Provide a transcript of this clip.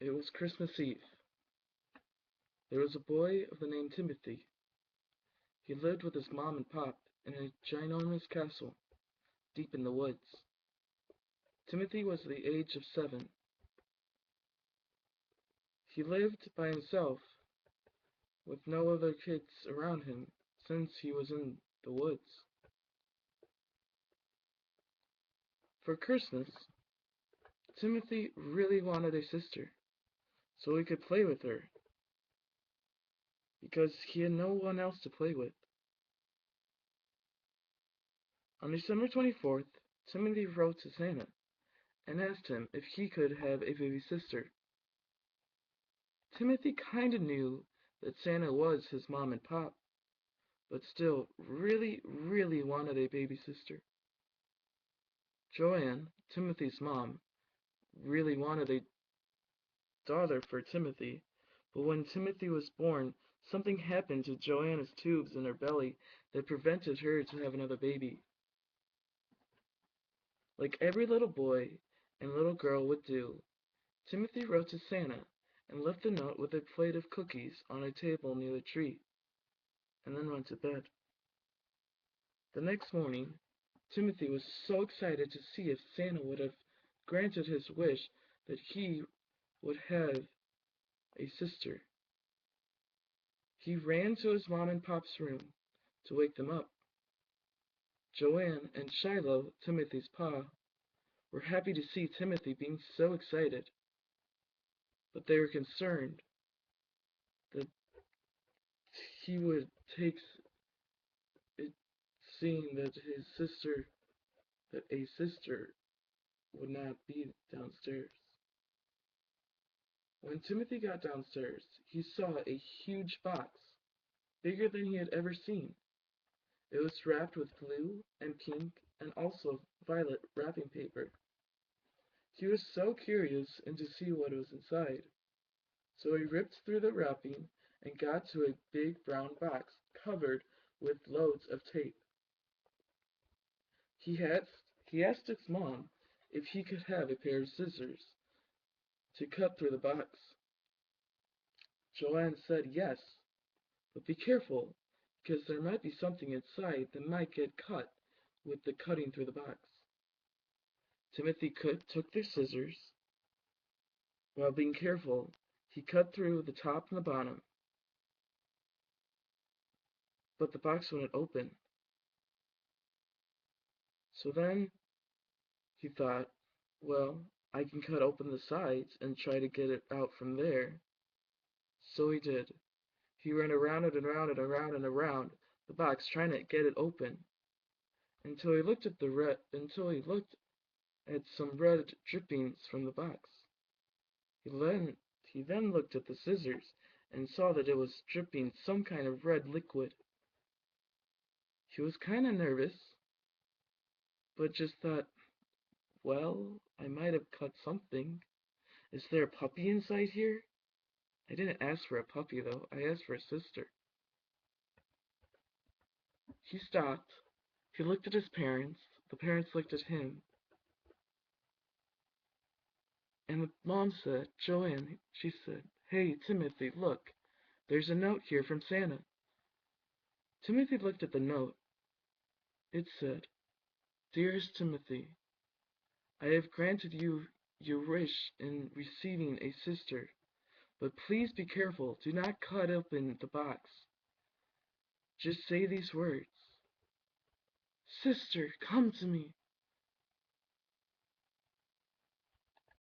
It was Christmas Eve. There was a boy of the name Timothy. He lived with his mom and pop in a ginormous castle deep in the woods. Timothy was the age of 7. He lived by himself with no other kids around him since he was in the woods. For Christmas, Timothy really wanted a sister so he could play with her because he had no one else to play with. On December 24th, Timothy wrote to Santa and asked him if he could have a baby sister. Timothy kinda knew that Santa was his mom and pop, but still really wanted a baby sister. Joanne, Timothy's mom, really wanted a daughter for Timothy, but when Timothy was born, something happened to Joanna's tubes in her belly that prevented her to have another baby. Like every little boy and little girl would do, Timothy wrote to Santa and left a note with a plate of cookies on a table near the tree, and then went to bed. The next morning, Timothy was so excited to see if Santa would have granted his wish that he would have a sister. He ran to his mom and pop's room to wake them up. Joanne and Shiloh, Timothy's pa, were happy to see Timothy being so excited, but they were concerned that he would take it seeing that a sister would not be downstairs. When Timothy got downstairs, he saw a huge box, bigger than he had ever seen. It was wrapped with blue and pink and also violet wrapping paper. He was so curious and to see what was inside, so he ripped through the wrapping and got to a big brown box covered with loads of tape. He asked his mom if he could have a pair of scissors to cut through the box. Joanne said yes, but be careful, because there might be something inside that might get cut with the cutting through the box. Timothy took the scissors. While being careful, he cut through the top and the bottom, but the box wouldn't open. So then he thought, well, I can cut open the sides and try to get it out from there. So he did. He ran around and around and around and around the box trying to get it open until he looked at some red drippings from the box. He then looked at the scissors and saw that it was dripping some kind of red liquid. He was kinda nervous, but just thought, well, I might have cut something. Is there a puppy inside here? I didn't ask for a puppy though, I asked for a sister. He stopped. He looked at his parents. The parents looked at him. And the mom said, Joanne, she said, hey, Timothy, look. There's a note here from Santa. Timothy looked at the note. It said, Dearest Timothy, I have granted you your wish in receiving a sister, but please be careful. Do not cut open the box. Just say these words. Sister, come to me.